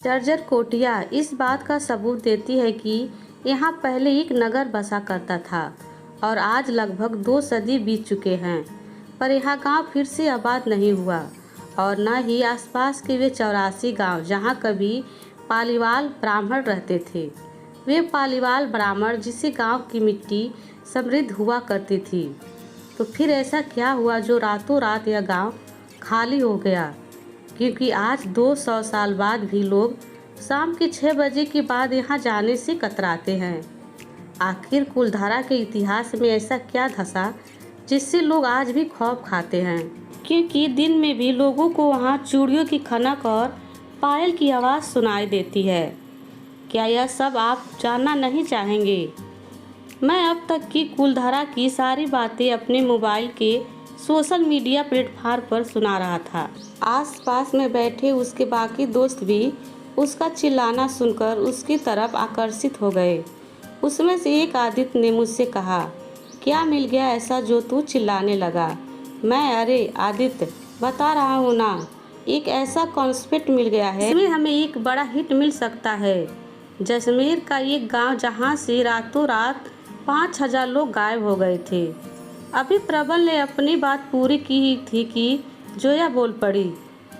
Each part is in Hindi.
जर्जर कोटिया इस बात का सबूत देती है कि यहाँ पहले एक नगर बसा करता था और आज लगभग 2 सदी बीत चुके हैं, पर यहाँ गांव फिर से आबाद नहीं हुआ और न ही आसपास के वे 84 गांव जहाँ कभी पालीवाल ब्राह्मण रहते थे। वे पालीवाल ब्राह्मण जिसे गांव की मिट्टी समृद्ध हुआ करती थी। तो फिर ऐसा क्या हुआ जो रातों रात यह गांव खाली हो गया? क्योंकि आज 200 साल बाद भी लोग शाम के 6 बजे के बाद यहाँ जाने से कतराते हैं। आखिर कुलधारा के इतिहास में ऐसा क्या धंसा जिससे लोग आज भी खौफ खाते हैं? क्योंकि दिन में भी लोगों को वहाँ चूड़ियों की खनक और पायल की आवाज़ सुनाई देती है। क्या यह सब आप जानना नहीं चाहेंगे? मैं अब तक की कुलधारा की सारी बातें अपने मोबाइल के सोशल मीडिया प्लेटफॉर्म पर सुना रहा था। आसपास में बैठे उसके बाकी दोस्त भी उसका चिल्लाना सुनकर उसकी तरफ आकर्षित हो गए। उसमें से एक आदित्य ने मुझसे कहा, क्या मिल गया ऐसा जो तू चिल्लाने लगा? अरे आदित्य, बता रहा हूँ ना, एक ऐसा कॉन्सेप्ट मिल गया है इसमें हमें एक बड़ा हिट मिल सकता है। जैसलमेर का एक गांव जहां से रातों रात 5000 लोग गायब हो गए थे। अभी प्रबल ने अपनी बात पूरी की ही थी कि जोया बोल पड़ी।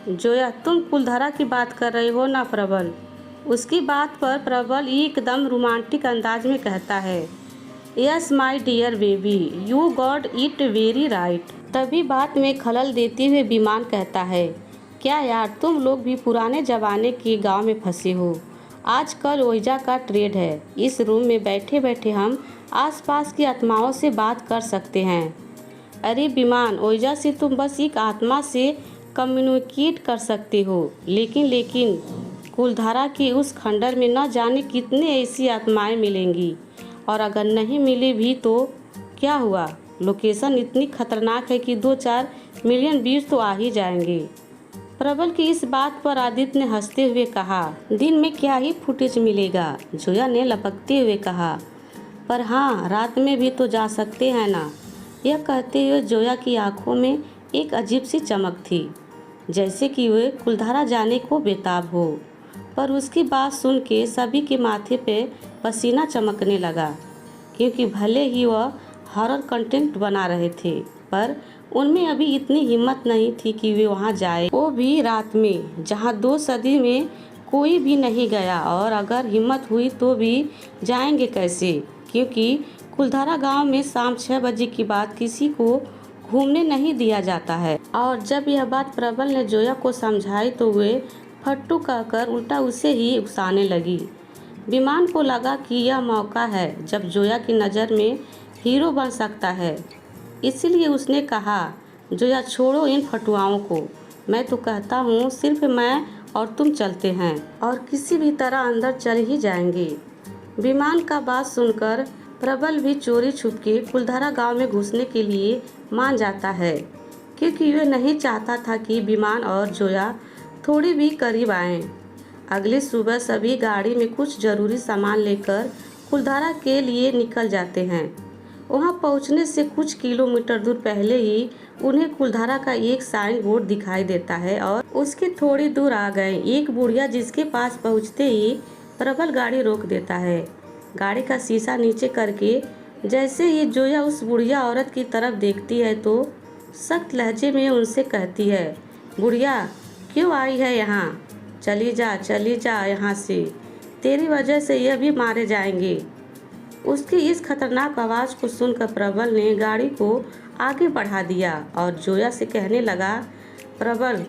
जोया, तुम कुलधारा की बात कर रहे हो ना प्रबल? उसकी बात पर प्रबल एकदम रोमांटिक अंदाज में कहता है, yes my dear baby, you got it very right. तभी बात में खलल देते हुए विमान कहता है, क्या यार, तुम लोग भी पुराने ज़माने के गांव में फंसे हो। आजकल ओइजा का ट्रेड है। इस रूम में बैठे बैठे हम आसपास की आत्माओं से बात कर सकते हैं। अरे विमान, ओइजा से तुम बस एक आत्मा से कम्युनिकेट कर सकते हो, लेकिन कुलधारा के उस खंडर में न जाने कितने ऐसी आत्माएं मिलेंगी, और अगर नहीं मिली भी तो क्या हुआ? लोकेशन इतनी खतरनाक है कि 2-4 मिलियन व्यूज तो आ ही जाएंगे। प्रबल की इस बात पर आदित्य ने हंसते हुए कहा, दिन में क्या ही फुटेज मिलेगा? जोया ने लपकते हुए कहा, पर हाँ, रात में भी तो जा सकते हैं ना। यह कहते हुए जोया की आंखों में एक अजीब सी चमक थी, जैसे कि वे कुलधारा जाने को बेताब हो। पर उसकी बात सुन के सभी के माथे पे पसीना चमकने लगा, क्योंकि भले ही वह हॉरर कंटेंट बना रहे थे, पर उनमें अभी इतनी हिम्मत नहीं थी कि वे वहां जाए, वो भी रात में, जहां 2 सदी में कोई भी नहीं गया। और अगर हिम्मत हुई तो भी जाएंगे कैसे? क्योंकि कुलधारा गांव में शाम 6 बजे के बाद किसी को घूमने नहीं दिया जाता है। और जब यह बात प्रबल ने जोया को समझाई तो वे फट्टू कहकर उल्टा उसे ही उकसाने लगी। विमान को लगा कि यह मौका है जब जोया की नज़र में हीरो बन सकता है, इसीलिए उसने कहा, जोया छोड़ो इन फटुआओं को, मैं तो कहता हूँ सिर्फ मैं और तुम चलते हैं और किसी भी तरह अंदर चल ही जाएंगे। विमान का बात सुनकर प्रबल भी चोरी छुपके कुलधारा गांव में घुसने के लिए मान जाता है, क्योंकि वह नहीं चाहता था कि विमान और जोया थोड़ी भी करीब आएं। अगली सुबह सभी गाड़ी में कुछ ज़रूरी सामान लेकर कुलधारा के लिए निकल जाते हैं। वहां पहुंचने से कुछ किलोमीटर दूर पहले ही उन्हें कुलधारा का एक साइन बोर्ड दिखाई देता है और उसके थोड़ी दूर आ गए एक बुढ़िया, जिसके पास पहुंचते ही प्रबल गाड़ी रोक देता है। गाड़ी का शीशा नीचे करके जैसे ही जोया उस बुढ़िया औरत की तरफ देखती है तो सख्त लहजे में उनसे कहती है, बुढ़िया क्यों आई है यहाँ? चली जा यहाँ से, तेरी वजह से यह भी मारे जाएंगे। उसकी इस खतरनाक आवाज़ को सुनकर प्रबल ने गाड़ी को आगे बढ़ा दिया और जोया से कहने लगा, प्रबल,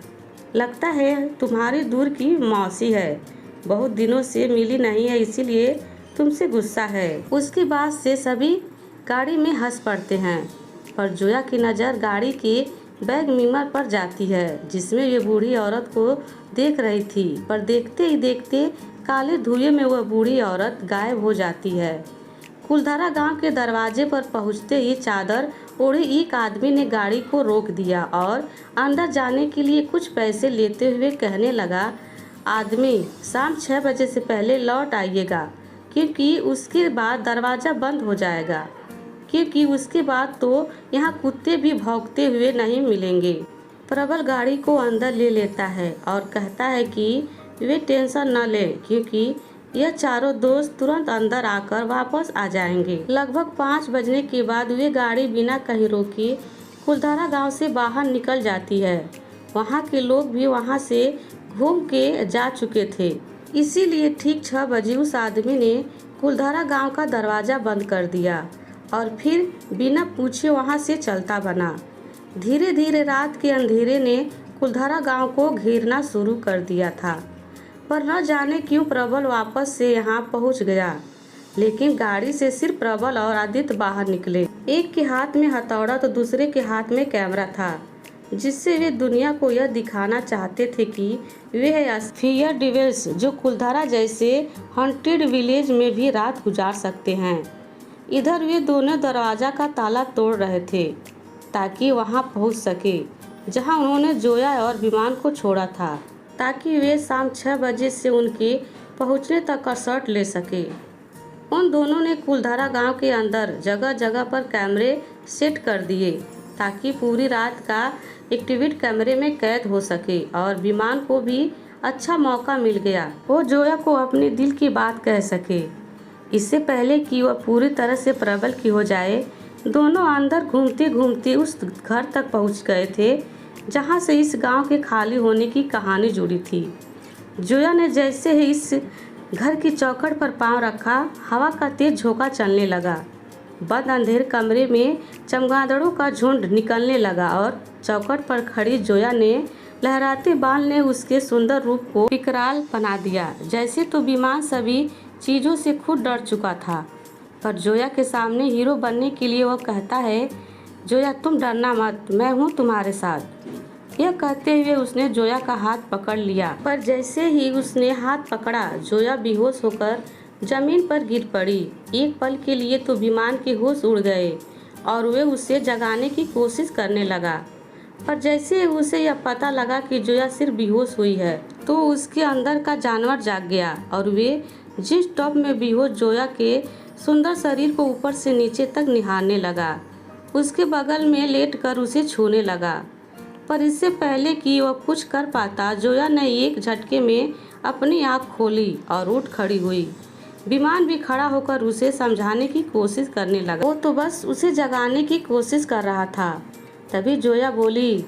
लगता है तुम्हारी दूर की मौसी है, बहुत दिनों से मिली नहीं है, इसीलिए तुमसे गुस्सा है। उसकी बात से सभी गाड़ी में हंस पड़ते हैं, पर जोया की नज़र गाड़ी के बैग मिरर पर जाती है, जिसमें ये बूढ़ी औरत को देख रही थी। पर देखते ही देखते काले धुएं में वह बूढ़ी औरत गायब हो जाती है। कुलधारा गांव के दरवाजे पर पहुंचते ही चादर ओढ़े एक आदमी ने गाड़ी को रोक दिया और अंदर जाने के लिए कुछ पैसे लेते हुए कहने लगा, आदमी, शाम 6 बजे से पहले लौट आइएगा, क्योंकि उसके बाद दरवाज़ा बंद हो जाएगा, क्योंकि उसके बाद तो यहाँ कुत्ते भी भौंकते हुए नहीं मिलेंगे। प्रबल गाड़ी को अंदर ले लेता है और कहता है कि वे टेंशन न लें क्योंकि यह चारों दोस्त तुरंत अंदर आकर वापस आ जाएंगे। लगभग 5 बजने के बाद वे गाड़ी बिना कहीं रोके कुलधारा गांव से बाहर निकल जाती है। वहां के लोग भी वहां से घूम के जा चुके थे, इसीलिए ठीक 6 बजे उस आदमी ने कुलधारा गांव का दरवाज़ा बंद कर दिया और फिर बिना पूछे वहां से चलता बना। धीरे धीरे रात के अंधेरे ने कुलधारा गांव को घेरना शुरू कर दिया था, पर न जाने क्यों प्रबल वापस से यहाँ पहुँच गया। लेकिन गाड़ी से सिर्फ प्रबल और आदित्य बाहर निकले। एक के हाथ में हथौड़ा तो दूसरे के हाथ में कैमरा था, जिससे वे दुनिया को यह दिखाना चाहते थे कि वे है फियर डेविल्स जो कुलधारा जैसे हॉन्टेड विलेज में भी रात गुजार सकते हैं। इधर वे दोनों दरवाज़ा का ताला तोड़ रहे थे ताकि वहां पहुंच सके जहां उन्होंने जोया और विमान को छोड़ा था, ताकि वे शाम 6 बजे से उनके पहुंचने तक का शॉट ले सके। उन दोनों ने कुलधारा गांव के अंदर जगह जगह पर कैमरे सेट कर दिए ताकि पूरी रात का एक्टिवेट कैमरे में कैद हो सके, और विमान को भी अच्छा मौका मिल गया वो जोया को अपने दिल की बात कह सके। इससे पहले कि वह पूरी तरह से प्रबल की हो जाए, दोनों अंदर घूमते घूमते उस घर तक पहुंच गए थे जहां से इस गांव के खाली होने की कहानी जुड़ी थी। जोया ने जैसे ही इस घर की चौखट पर पांव रखा, हवा का तेज झोंका चलने लगा। बंद अंधेरे कमरे में चमगादड़ों का झुंड निकलने लगा और चौखट पर खड़ी जोया ने लहराते बाल ने उसके सुंदर रूप को विकराल बना दिया। जैसे तो विमान सभी चीज़ों से खुद डर चुका था, पर जोया के सामने हीरो बनने के लिए वह कहता है, जोया तुम डरना मत, मैं हूँ तुम्हारे साथ। यह कहते हुए उसने जोया का हाथ पकड़ लिया, पर जैसे ही उसने हाथ पकड़ा, जोया बेहोश होकर जमीन पर गिर पड़ी। एक पल के लिए तो विमान के होश उड़ गए और वे उसे जगाने की कोशिश करने लगा, पर जैसे उसे यह पता लगा कि जोया सिर्फ बेहोश हुई है, तो उसके अंदर का जानवर जाग गया और वे जिस टब में बेहोश जोया के सुंदर शरीर को ऊपर से नीचे तक निहारने लगा, उसके बगल में लेटकर उसे छूने लगा। पर इससे पहले कि वह कुछ कर पाता, जोया ने एक झटके में अपनी आँख खोली और उठ खड़ी हुई। विमान भी खड़ा होकर उसे समझाने की कोशिश करने लगा। वो तो बस उसे जगाने की कोशिश कर रहा था। तभी जोया बोली,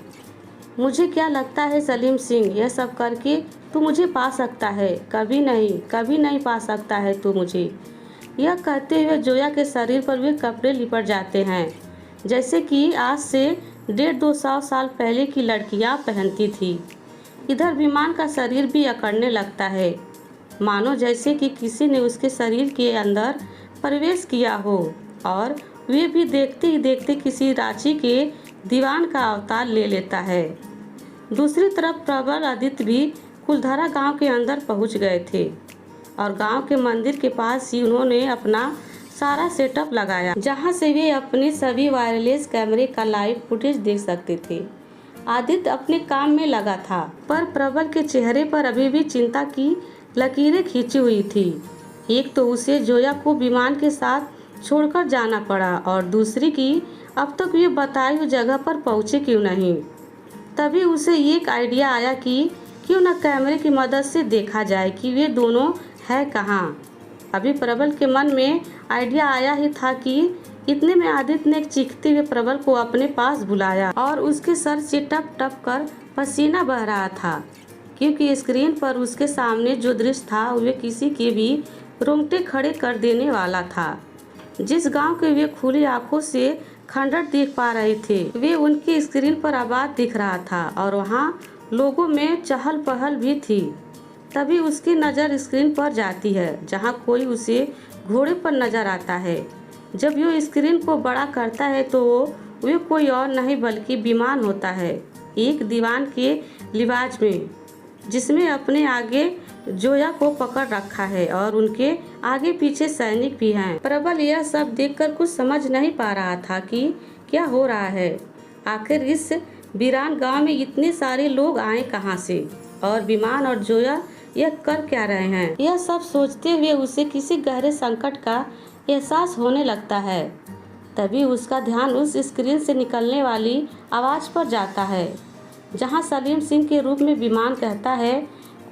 मुझे क्या लगता है सलीम सिंह, यह सब करके तू मुझे पा सकता है? कभी नहीं पा सकता है तू मुझे। यह कहते हुए जोया के शरीर पर वे कपड़े लिपट जाते हैं, जैसे कि आज से 150-200 साल पहले की लड़कियां पहनती थी। इधर विमान का शरीर भी अकड़ने लगता है, मानो जैसे कि किसी ने उसके शरीर के अंदर प्रवेश किया हो, और वे भी देखते ही देखते किसी रांची के दीवान का अवतार ले लेता है। दूसरी तरफ प्रबल आदित्य भी कुलधारा गांव के अंदर पहुंच गए थे और गांव के मंदिर के पास ही उन्होंने अपना सारा सेटअप लगाया, जहां से वे अपने सभी वायरलेस कैमरे का लाइव फुटेज देख सकते थे। आदित्य अपने काम में लगा था, पर प्रबल के चेहरे पर अभी भी चिंता की लकीरें खींची हुई थी। एक तो उसे जोया को विमान के साथ छोड़कर जाना पड़ा, और दूसरी की अब तक वे बताई हुई जगह पर पहुँचे क्यों नहीं। तभी उसे एक आइडिया आया कि क्यों न कैमरे की मदद से देखा जाए कि वे दोनों है कहाँ। अभी प्रबल के मन में आइडिया आया ही था कि इतने में आदित्य ने चीखते हुए प्रबल को अपने पास बुलाया और उसके सर से टप टप कर पसीना बह रहा था, क्योंकि स्क्रीन पर उसके सामने जो दृश्य था वे किसी के भी रोंगटे खड़े कर देने वाला था। जिस गांव के वे खुली आंखों से खंडहर देख पा रहे थे, वे उनकी स्क्रीन पर आबाद दिख रहा था और वहाँ लोगों में चहल पहल भी थी। तभी उसकी नज़र स्क्रीन पर जाती है, जहाँ कोई उसे घोड़े पर नजर आता है। जब वो स्क्रीन को बड़ा करता है तो वे कोई और नहीं बल्कि विमान होता है, एक दीवान के लिबाज में, जिसमें अपने आगे जोया को पकड़ रखा है और उनके आगे पीछे सैनिक भी हैं। प्रबल यह सब देखकर कुछ समझ नहीं पा रहा था कि क्या हो रहा है। आखिर इस वीरान गांव में इतने सारे लोग आए कहां से, और विमान और जोया यह कर क्या रहे हैं। यह सब सोचते हुए उसे किसी गहरे संकट का एहसास होने लगता है। तभी उसका ध्यान उस स्क्रीन से निकलने वाली आवाज़ पर जाता है, जहां सलीम सिंह के रूप में विमान कहता है,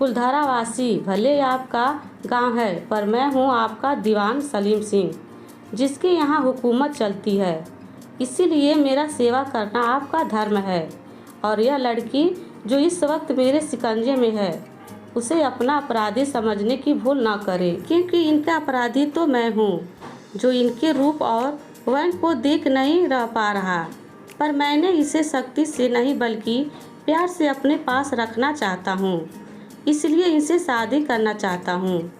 कुलधारा वासी, भले आपका गांव है पर मैं हूं आपका दीवान सलीम सिंह, जिसके यहाँ हुकूमत चलती है। इसीलिए मेरा सेवा करना आपका धर्म है। और यह लड़की जो इस वक्त मेरे शिकंजे में है, उसे अपना अपराधी समझने की भूल ना करे, क्योंकि इनका अपराधी तो मैं हूँ, जो इनके रूप और वर्ण को देख नहीं रह पा रहा। पर मैंने इसे सख्ती से नहीं बल्कि प्यार से अपने पास रखना चाहता हूँ, इसलिए इसे शादी करना चाहता हूँ।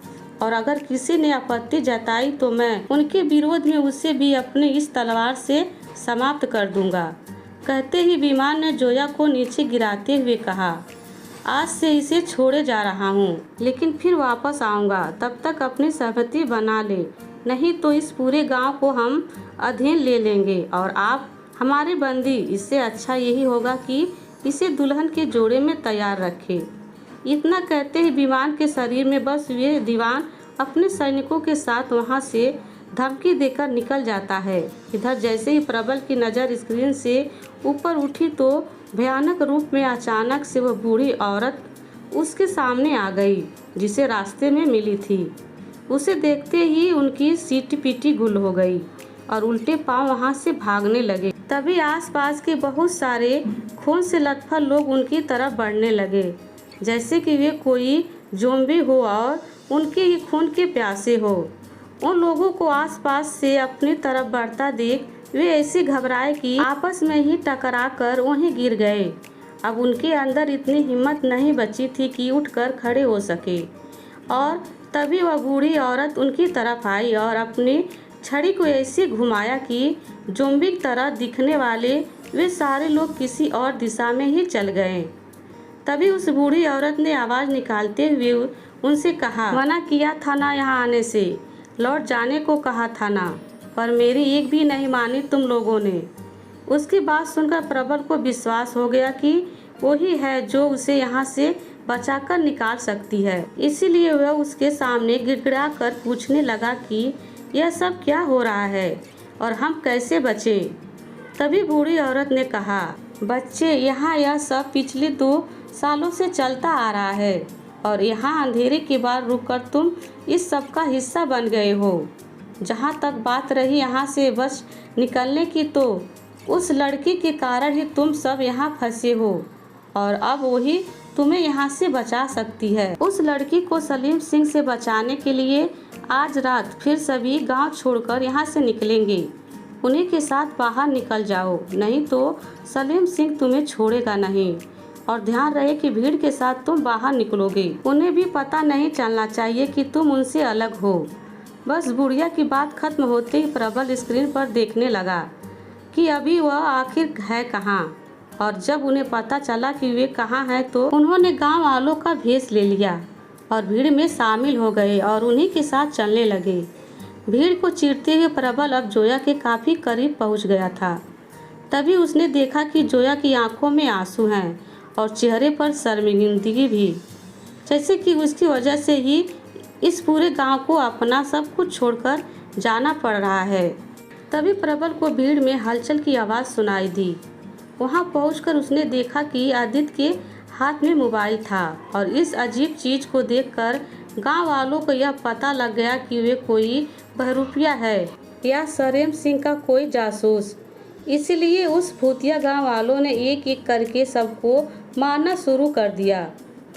और अगर किसी ने आपत्ति जताई तो मैं उनके विरोध में उसे भी अपनी इस तलवार से समाप्त कर दूंगा। कहते ही विमान ने जोया को नीचे गिराते हुए कहा, आज से इसे छोड़े जा रहा हूँ, लेकिन फिर वापस आऊँगा। तब तक अपनी सहमति बना ले, नहीं तो इस पूरे गांव को हम अधीन ले लेंगे और आप हमारे बंदी। इससे अच्छा यही होगा कि इसे दुल्हन के जोड़े में तैयार रखें। इतना कहते ही विमान के शरीर में बस वे दीवान अपने सैनिकों के साथ वहां से धमकी देकर निकल जाता है। इधर जैसे ही प्रबल की नज़र स्क्रीन से ऊपर उठी तो भयानक रूप में अचानक से वह बूढ़ी औरत उसके सामने आ गई, जिसे रास्ते में मिली थी। उसे देखते ही उनकी सीटी पीटी गुल हो गई और उल्टे पांव वहां से भागने लगे। तभी आसपास के बहुत सारे खून से लथपथ लोग उनकी तरफ बढ़ने लगे, जैसे कि वे कोई ज़ॉम्बी हो और उनके ही खून के प्यासे हो। उन लोगों को आसपास से अपनी तरफ बढ़ता देख वे ऐसे घबराए कि आपस में ही टकराकर वहीं गिर गए। अब उनके अंदर इतनी हिम्मत नहीं बची थी कि उठकर खड़े हो सके। और तभी वह बूढ़ी औरत उनकी तरफ आई और अपनी छड़ी को ऐसे घुमाया कि ज़ॉम्बी की तरह दिखने वाले वे सारे लोग किसी और दिशा में ही चल गए। तभी उस बूढ़ी औरत ने आवाज़ निकालते हुए उनसे कहा, मना किया था ना यहाँ आने से, लौट जाने को कहा था ना, पर मेरी एक भी नहीं मानी तुम लोगों ने। उसकी बात सुनकर प्रबल को विश्वास हो गया कि वही है जो उसे यहाँ से बचाकर निकाल सकती है। इसीलिए वह उसके सामने गिड़गिड़ा कर पूछने लगा कि यह सब क्या हो रहा है और हम कैसे बचें। तभी बूढ़ी औरत ने कहा, बच्चे, यहाँ यह सब पिछले 2 सालों से चलता आ रहा है और यहाँ अंधेरे के बाद रुककर तुम इस सब का हिस्सा बन गए हो। जहाँ तक बात रही यहाँ से बच निकलने की, तो उस लड़की के कारण ही तुम सब यहाँ फंसे हो और अब वही तुम्हें यहाँ से बचा सकती है। उस लड़की को सलीम सिंह से बचाने के लिए आज रात फिर सभी गांव छोड़कर यहाँ से निकलेंगे। उन्हीं के साथ बाहर निकल जाओ, नहीं तो सलीम सिंह तुम्हें छोड़ेगा नहीं। और ध्यान रहे कि भीड़ के साथ तुम बाहर निकलोगे, उन्हें भी पता नहीं चलना चाहिए कि तुम उनसे अलग हो। बस बुढ़िया की बात खत्म होते ही प्रबल स्क्रीन पर देखने लगा कि अभी वह आखिर है कहाँ। और जब उन्हें पता चला कि वे कहाँ हैं तो उन्होंने गांव वालों का भेष ले लिया और भीड़ में शामिल हो गए और उन्हीं के साथ चलने लगे। भीड़ को चीरते हुए प्रबल अब जोया के काफ़ी करीब पहुंच गया था। तभी उसने देखा कि जोया की आंखों में आंसू हैं और चेहरे पर शर्मिंदगी भी, जैसे कि उसकी वजह से ही इस पूरे गांव को अपना सब कुछ छोड़कर जाना पड़ रहा है। तभी प्रबल को भीड़ में हलचल की आवाज़ सुनाई दी। वहां पहुंचकर उसने देखा कि आदित्य के हाथ में मोबाइल था और इस अजीब चीज़ को देखकर गांव वालों को यह पता लग गया कि वे कोई बहरूपिया है या सलीम सिंह का कोई जासूस। इसलिए उस भूतिया गांव वालों ने एक एक करके सबको मारना शुरू कर दिया।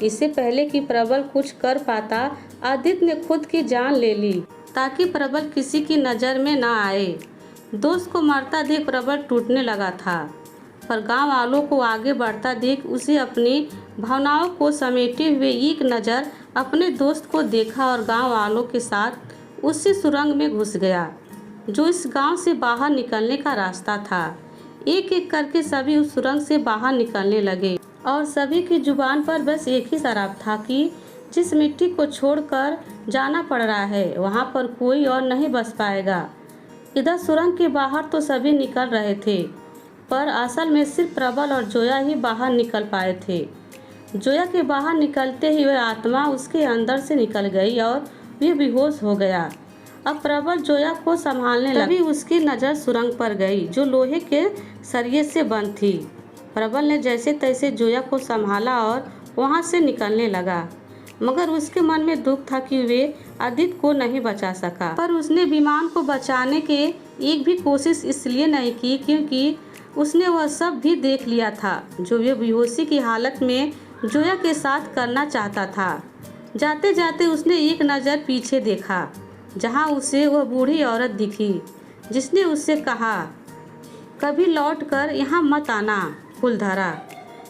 इससे पहले कि प्रबल कुछ कर पाता, आदित्य ने खुद की जान ले ली ताकि प्रबल किसी की नज़र में ना आए। दोस्त को मरता देख प्रबल टूटने लगा था, पर गांव वालों को आगे बढ़ता देख उसे अपनी भावनाओं को समेटे हुए एक नज़र अपने दोस्त को देखा और गांव वालों के साथ उसी सुरंग में घुस गया जो इस गांव से बाहर निकलने का रास्ता था। एक एक करके सभी उस सुरंग से बाहर निकलने लगे और सभी की जुबान पर बस एक ही शराब था कि जिस मिट्टी को छोड़कर जाना पड़ रहा है वहां पर कोई और नहीं बस पाएगा। इधर सुरंग के बाहर तो सभी निकल रहे थे, पर असल में सिर्फ प्रबल और जोया ही बाहर निकल पाए थे। जोया के बाहर निकलते ही वह आत्मा उसके अंदर से निकल गई और वह बेहोश हो गया। अब प्रबल जोया को संभालने लगा। तभी उसकी नज़र सुरंग पर गई जो लोहे के सरिये से बंद थी। प्रबल ने जैसे तैसे जोया को संभाला और वहां से निकलने लगा। मगर उसके मन में दुख था कि वे आदित्य को नहीं बचा सका। पर उसने विमान को बचाने के एक भी कोशिश इसलिए नहीं की क्योंकि उसने वह सब भी देख लिया था जो वे बेहोशी की हालत में जोया के साथ करना चाहता था। जाते जाते उसने एक नज़र पीछे देखा जहां उसे वह बूढ़ी औरत दिखी जिसने उससे कहा, कभी लौट कर यहाँ मत आना फूलधरा।